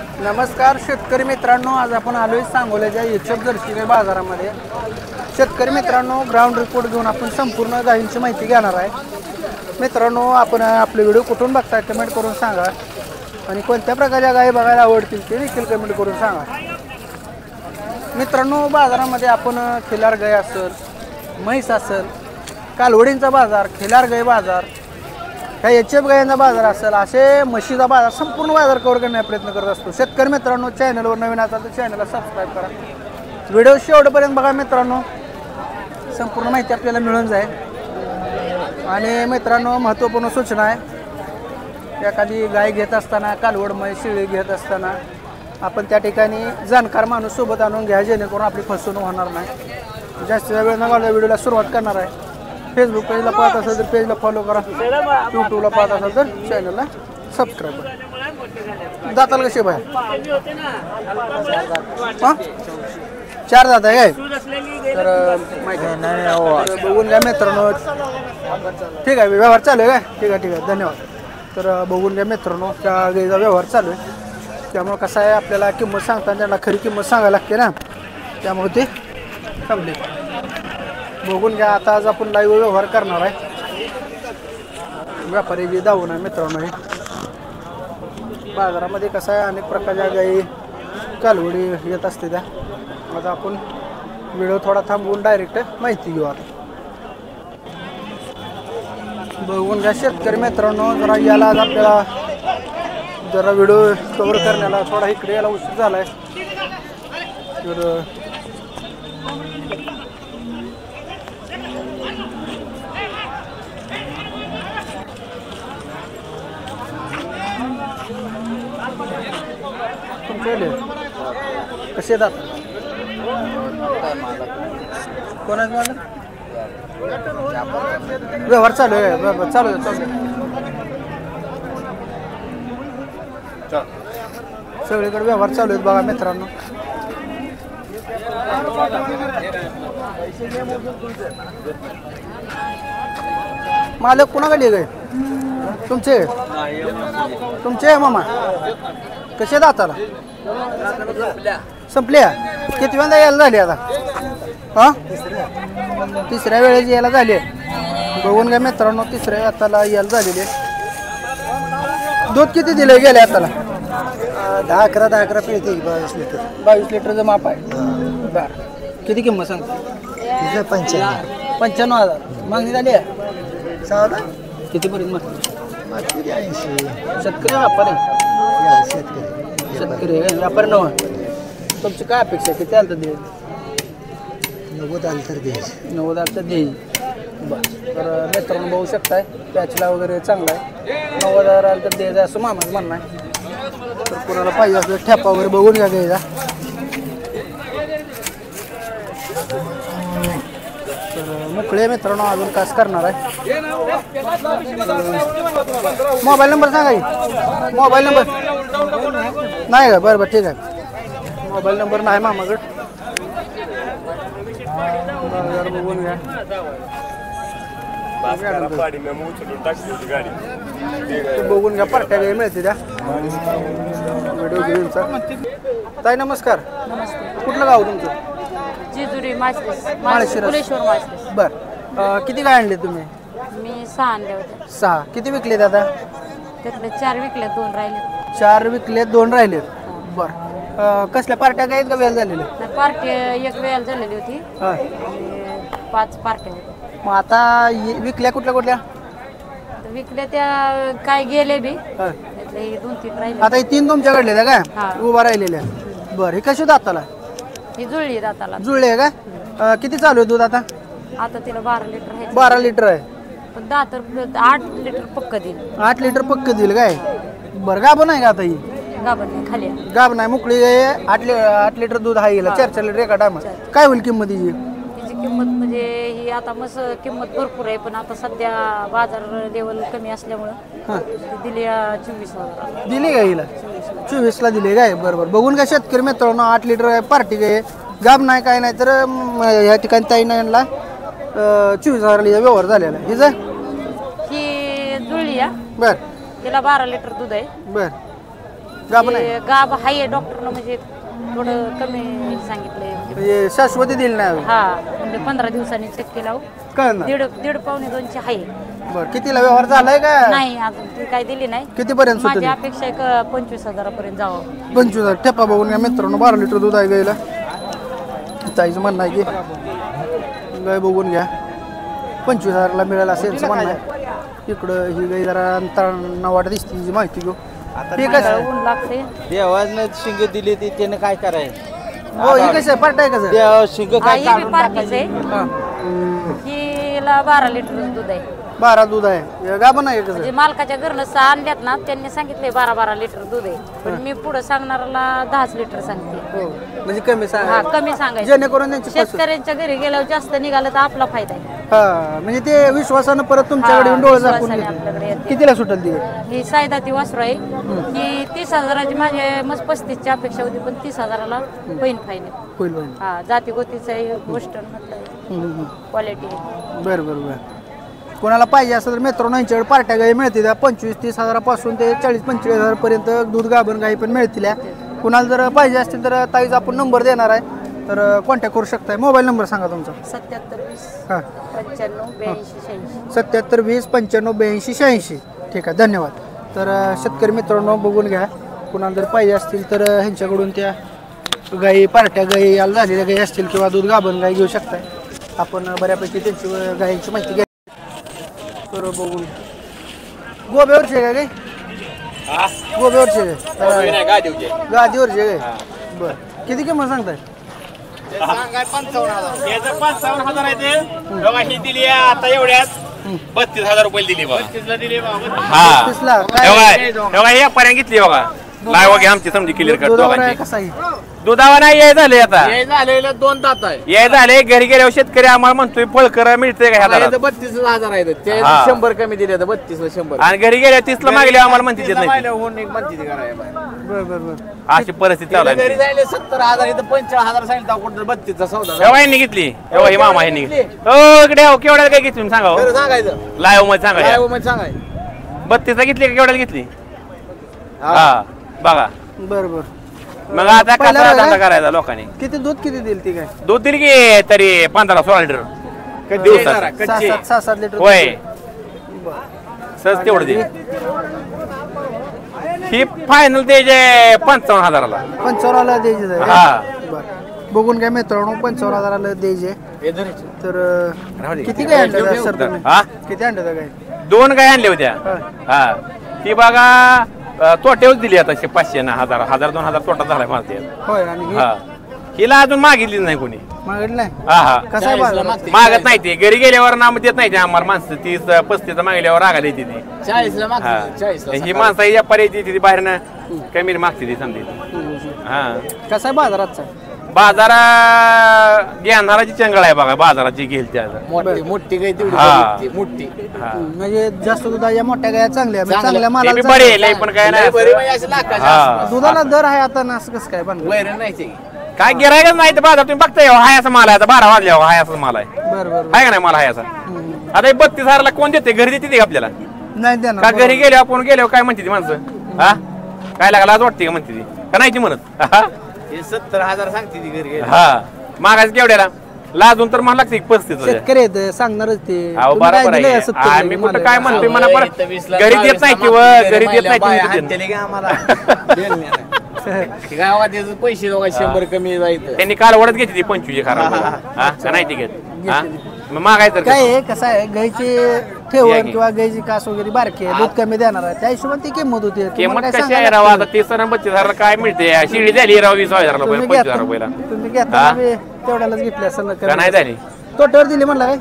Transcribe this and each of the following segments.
नमस्कार शेतकरी मित्रांनो, आज आपण आलोय सांगोल्याच्या एचएफ जर्सी बाजारामध्ये। शेतकरी मित्रांनो, ग्राउंड रिपोर्ट घेऊन आपण संपूर्ण गायींची माहिती घेणार आहे। मित्रांनो, आपण आपले व्हिडिओ कुठून बघताय कमेंट करून सांगा आणि कोणत्या प्रकारच्या गायी बघायला आवडतील ते देखील कमेंट करून सांगा। मित्रांनो, बाजारामध्ये आपण खिलार गाय असेल, म्हैस असेल, कालवडींचा बाजार, खिलार गाय बाजार, काही एचएफ गायींचा बाजार असेल, असे म्हशीचा बाजार, संपूर्ण बाजार कव्हर करण्याचा प्रयत्न करत असतो। शेतकरी मित्रांनो, चॅनलवर नवीन असाल तर चॅनलला सबस्क्राईब करा, व्हिडिओ शेवटपर्यंत बघा। मित्रांनो, संपूर्ण माहिती आपल्याला मिळून जाईल। आणि मित्रांनो, महत्त्वपूर्ण सूचना आहे, एखादी गाय घेत असताना, कालवड म्हैस शेळी घेत असताना आपण त्या ठिकाणी जाणकार माणूस सोबत आणून घ्या, जेणेकरून आपली फसवणूक होणार नाही। जास्त वेळ न घालवता व्हिडिओला सुरुवात करणार आहे। फेसबुक पेजला पाहत असेल तर पेजला फॉलो करा, यूट्यूबला पाहत असेल तर चॅनलला सबस्क्राईब करा। दाताल कसे बाय? हां, 4 दात आहे काय? तर बघून घ्या मित्रांनो। ठीक आहे, व्यवहार चालू आहे काय? ठीक आहे, ठीक आहे, धन्यवाद। तर बघून घ्या मित्रांनो, त्या गाईचा व्यवहार चालू आहे। त्यामुळे कसं आहे, आपल्याला किंमत सांगताना त्यांना खरी किंमत सांगायला लागते ना, त्यामुळे ते थांबले। बघून घ्या। आता आज आपण लाईव्ह व्यवहार करणार आहे। व्यापारी जे दावून आहे मित्रांनो, हे बाजारामध्ये कसं आहे, अनेक प्रकारच्या गाई कालवडी येत असते त्या। आता आपण व्हिडिओ थोडा थांबवून डायरेक्ट माहिती घेऊ। आता बघून घ्या शेतकरी मित्रांनो, जरा याला आज आपल्याला जरा व्हिडिओ कव्हर करण्याला थोडा इकडे यायला उशीर झाला आहे। तर कसे येतात? कोणाच माझं व्यवहार चालू आहे? बरोबर, चालू आहे, चालू आहे। सगळीकडे व्यवहार चालू आहेत बघा मित्रांनो। मालक कुणाकडे गे? तुमचे तुमचे मामा कसे दाताला? संपल्या? किती वेळा यायला झाली आता? हां, तिसऱ्या वेळेस यायला झाली आहे। बघून घ्या मित्रांनो, तिसऱ्या आताला यायला झालेली आहे। दूध किती दिले गेले आताला? 10-11 पिळते, 22 लिटर। 22 लिटरचं माप आहे। बरं, किती किंमत सांगते? 95,000 मागणी झाली आहे। सावला कितीपर्यंत मागणी? 80। शेतकरी व्यापारी? शेतकरी व्यापारी नव्हा। तुमची काय अपेक्षा? किती आलं तर दे? 90 आलं तर द्यायचं। 90 आलं तर देईल। बरं, तर मित्रांनो बघू शकताय, पॅचला वगैरे चांगला आहे। 90,000 आलं तर द्यायचं असं मामाचं म्हणणं आहे। तर कोणाला पाहिजे असं ठेपा वगैरे बघून घ्या द्यायचा। तर मोकळे मित्रांनो, अजून कास करणार आहे। मोबाईल नंबर सांगा की? मोबाईल नंबर नाही का? बरं बरं, ठीक आहे, मोबाईल नंबर नाही मामाकडे। बघून घ्या, बघून घ्या, पार्ट्या काही मिळते त्या व्हिडिओ घेऊनचा। ताई नमस्कार। कुठलं गाव तुमचं? जेजुरी माळशिरस, माळशिरस. कुलेश्वर माळशिरस। बरं, किती काय आणले तुम्ही? मी 6 आणले होते। 6? किती विकले दादा? त्यातले 4 विकले, 2 राहिले। 4 विकले, 2 राहिले। बरं, कसल्या पार्ट्या काय का वेळ झालेल्या? पार्टी एक वेळ झालेली होती हां, आणि 5 पार्ट्या होत्या। मग आता विकल्या कुठल्या कुठल्या? विकल्या त्या काय गेले बी, हां, त्यातले 2-3 राहिले। आता हे 3 तुमच्याकडले का हां. उभा राहिलेल्या? बरं, हे कशी दाताला? ही जुळली दाताला। जुळले आहे का? किती चालू आहे दूध आता? आता तिला 12 लिटर आहे। 12 लिटर आहे। पण दात 8 लिटर पक्क देईल। 8 लिटर पक्क देईल काय? बरं, गाभण आहे का आता ही? गाभण नाही, खाली आहे। गाभ नाही, मोकळी आहे। 8 लिटर दूध आहे हिला, 4 लिटर एका टायमात। काय होईल किंमत हिची? तिची किंमत म्हणजे ही आता मस्त किंमत भरपूर आहे, पण आता सध्या बाजार लेवल कमी असल्यामुळं हां, दिली 24,000 दिली का हिला? 24ला दिली काय? बरोबर, बघून काय शेतकरी मित्रांनो, 8 लिटर आहे, पार्टी काय गाभ नाही काय नाही। तर ह्या ठिकाणी ताईनं यांना 24,000 व्यवहार झालेला आहे। हिचं ही जुळली या, बर तिला 12 लिटर दूध आहे। बर गाभण आहे? गाभ आहे डॉक्टरनं म्हणजे थोडं कमी सांगितलंय म्हणजे शाश्वती दिली नाही हा म्हणजे 15 दिवसांनी चेक केला कळ ना दीड पावणे 2ची आहे बरं कितीला व्यवहार झालाय का नाही अजून ती काय दिली नाही कितीपर्यंत माझी सुटेल अपेक्षा एक 25,000 जावं 25,000 ठेपा बघून या मित्रांनो 12 लिटर दूध आहे गाईला ताईचं म्हणणं आहे की गाय बघून घ्या 25,000ला मिळेल असं यांचं म्हणणं आहे इकडं ही गाई जरा नवाट दिसते हिची माहिती घेऊ ठीक आहे ऊन लागते देवानं शिंग दिली ती त्यानं काय करायचं हो ही कसं आहे पार्ट आहे कसं देव शिंग हा, काय ही काढून बी पार्टीच आहे हां हिला 12 लिटर दूध आहे 12 दूध आहे गाभण आहे कसं म्हणजे मालकाच्या घरनं आणल्यात ना त्यांनी सांगितले 12 लिटर दूध आहे पण मी पुढे सांगणाऱ्याला 10 लिटर सांगते हो म्हणजे कमी हा सांगा कमी सांगायचं जेणेकरून त्यांची शेतकऱ्यांच्या घरी गेल्यावर जास्त निघालं तर आपला फायदा आहे हा म्हणजे ते विश्वासानं परत तुमच्याकडे येऊन डोळे झाकून विश्वासाने घेतील. आपल्याकडे येते. कितीला सुटेल ती गाय? ही सायदा ती वासरू आहे ही 30,000ची माझे मस्त 35ची अपेक्षा होती पण 30,000ला होईन फायनल होईल होईल हा जाती गोतीचं आहे गोष्ट म्हटलं क्वालिटी बरं बरं बरं कोणाला पाहिजे असं तर मित्रांनो यांच्याकडे पार्ट्या गाई मिळतील 25-30 हजारापासून ते 40-45 हजारपर्यंत दूध गाभण गाई पण मिळतील कुणाला जर पाहिजे असतील तर ताईचा आपण नंबर देणार आहे तर कॉन्टॅक्ट करू शकताय मोबाईल नंबर सांगा तुमचा 77 हां 20 85 86 77 20 95 82 86 ठीक आहे धन्यवाद तर शेतकरी मित्रांनो बघून घ्या कुणाला जर पाहिजे असतील तर ह्यांच्याकडून त्या गाई पार्ट्या गाई याला झालेल्या गाई असतील किंवा दूध गाभण गाई घेऊ शकताय आपण बऱ्यापैकी त्यांची गायींची माहिती घ्या तर बघून गोब्यावरचे काय गोब्यावरचे काय गादीवरचे काय बरं किती किंमत सांगताय 55,000 आहे ते बघा ही दिली आता एवढ्यात 32,000 रुपये दिली बघा हा 30ला तेव्हा हे पर्यंत घेतली बघा लाय वगैरे आमची समजी क्लिअर कर दुधावर आहे दोघांची कसा आहे दुधावा नाही याय झाले आता झालेलं 2 दात आहे याय झाले घरी गेल्यावर शेतकरी आम्हाला म्हणतोय फळकर मिळते का ह्या दरात? 32,000 आहे ते हा. 100 कमी दिले 32 ला 100 आणि घरी गेल्या 30ला मागले आम्हाला म्हणते देत नाही होऊन एक म्हणते ती करायला बरं बरं बरं अशी परिस्थिती चालू घरी आहे जायले 70,000 इथं 45,000 सांगितलं कुठं 32 चा सौदा तेव्हा यांनी घेतली तेव्हा ही मामा यांनी घेतली हो इकडे हो केवढ्याला काय घेतली तुम्ही सांगा हो. खरं सांगायचं लाईव्ह मध्ये सांगा काय या. मग सांगाय 32ला घेतली का केवढ्याला घेतली हा बघा बरं बरं मग आता पहिला कसा राग धंदा आहे? करायचा लोकांनी किती दूध किती देईल ती काय दूध दिली की तरी 15-16 लिटर दिवसात 6-7 लिटर होय सहज तेवढं दे ही फायनल द्यायचे 55,000ला 55,000ला द्यायची आहे. हा बरं बघून घ्या मित्रांनो 55,000ला द्यायचे तर राहू दे. किती काय आणलं सर तुम्ही हा किती आणलं काय 2 गाय आणल्या होत्या हा. हा ती बघा तोट्यावर दिली आता 500 ना 1,000-2,000 तोटा झालाय माझा होय आणि हे हा हिला अजून मागितली नाही कोणी मागितलं नाही हा हा कसा आहे बाजार मागत नाही ते घरी गेल्यावर नाम देत नाही ते आम्हाला माणसं 30-35 मागल्यावर रागाला येते ती 40 ला हा मागते 40 ला ही माणसं या पर्याय ती बाहेरनं कमी मागते ती समजी हा कसा आहे बाजाराचा बाजारा घेणाराची चंगळ आहे बघा बाजाराची घेईल त्या मोठी मोठी गाय तेवढी हा. मोठी, मोठी हा म्हणजे जास्त दुधाच्या मोठ्या गाया चांगल्या म्हणजे चांगल्या. चांगल्या ते मालाला बी चांगल्या. बरे लय पण काय लय बरी म्हणजे नाही अशी लाखाची हा. आसपास. दुधाला दर आहे आता ना असं कसं काय पण वैरण नाही ते काय गिरायकच नाही तर बाजार तुम्ही बघताय हाय असा माल आहे आता 12 वाजल्यावर हाय असा माल आहे बरं बरं आहे का नाही माल हाय असा आता हे 32,000ला कोण देते घरी देते का आपल्याला नाही का देणार घरी गेले आपण गेल्यावर काय म्हणते ती माणसं हा काय लागला आज वाटते का म्हणते ती का नाही ती म्हणत हा? हे 70,000 सांगते ती घरी गेली. हा मागायचं केवढ्याला लाजून तर मला लागते 35 शेतकरी आहेत सांगणारच ते अहो तुम्ही काय बरोबर दिलंय आहे असं आम्ही कुठं काय म्हणतोय मला अहो, परत इथं 20 ला, घरी देत 22 नाही ला किंवा मागते, घरी देत बाया नाही तुम्ही हाणतेले का आम्हाला देणं नाही. गावात याचं पैसे दोघा 100 कमी जायचं त्यांनी काल वडत घेतली ती 25 खराब हा का नाही ती घेत हा मग मागायचं काय आहे कसं आहे गायची ठेवण या की. किंवा गायची कास वगैरे बारकी आहे दूध कमी देणार आहे त्या हिशोबाने ती किंमत होती किंमत तुम्हाला काय कशी आहे सांगायला राव लागतं? आता 30-32,000 काय मिळते शिडी झाली राव 20,000 रुपये तुम्ही 25,000 घेता रुपयाला तुम्ही घेता हा? बी तेवढ्यालाच घेतले असं का नाही झाली तोट्यावर दिली म्हणला काय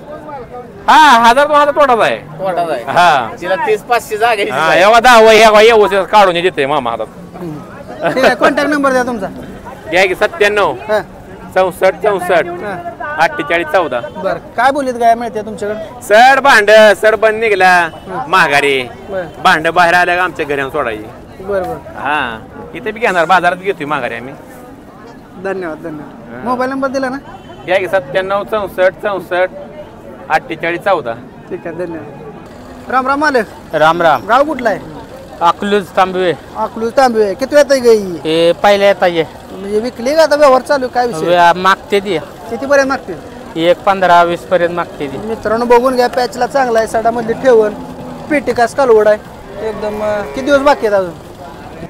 हा 1,000-2,000 तोटाच आहे पोटात आहे हा तिला 30-500 जागा हा एवढा 10 येऊ काढून देते मामा हातात ठीक आहे कॉन्टॅक्ट नंबर द्या तुमचा घ्या की 97 हा 64-64 हा 48-14 बरं काय बोलीत गाय मिळते तुमच्याकडे सड बंद निघला महागारी बरं भांड बाहेर आल्या का आमच्या घरी आणून सोडायची बरं बरं हा इथे बी घेणार बाजारात घेतोय माघारी आम्ही धन्यवाद धन्यवाद मोबाईल नंबर दिला ना घ्या की 97-64-64 48-14 ठीक आहे धन्यवाद राम राम मालक राम राम गाव कुठला आहे अकलूज तांबवे अकलूज तांबे किती वेळ आहे गाई हे पहिल्या येता ये म्हणजे विकली का आता व्यवहार चालू आहे? काय विषय मागते ती कितीपर्यंत मागते 1,15-20 पर्यंत मागते ती. मित्रांनो बघून घ्या पॅचला चांगला आहे सडामध्ये ठेवून पेटिकास कालवड आहे एकदम किती दिवस बाकी आहेत अजून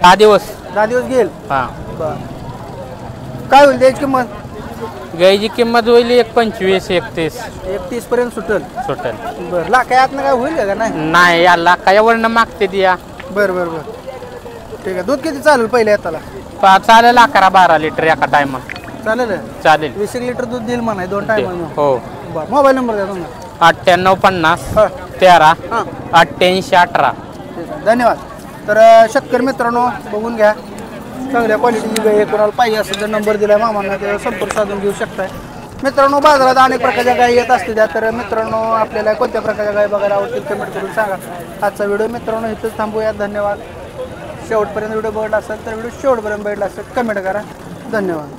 10 दिवस. 10 दिवस घेईल हा काय होईल त्याची किंमत गाईची किंमत होईल 1,25-31 31 पर्यंत सुटेल सुटेल. बरं लाखायातनं काय होईल का नाही नाही याला कायावरनं मागते ती या बरं बरं बरं ठीक आहे दूध किती चालेल पहिल्या येताला चालेल 11-12 लिटर एका टायमा चालेल चालेल. 20 लिटर दूध देईल म्हणा 2 टाइम हो. बरं मोबाईल नंबर द्या तुम्हाला 9850-13-88-18. ठीक आहे धन्यवाद. तर शेतकरी मित्रांनो बघून घ्या चांगल्या क्वालिटीची गाय आहे. कोणाला पाहिजे असेल तर नंबर दिलाय मामांना त्याचा संपर्क साधून घेऊ शकताय. मित्रांनो बाजारात अनेक प्रकारच्या गायी येत असते त्या तर मित्रांनो आपल्याला कोणत्या प्रकारच्या गायी बघायला आवडतील कमेंट करून सांगा. आजचा व्हिडिओ मित्रांनो इथंच थांबूया. धन्यवाद. शेवटपर्यंत व्हिडिओ बघितला असेल तर व्हिडिओ शेवटपर्यंत बघितला असेल कमेंट करा. धन्यवाद.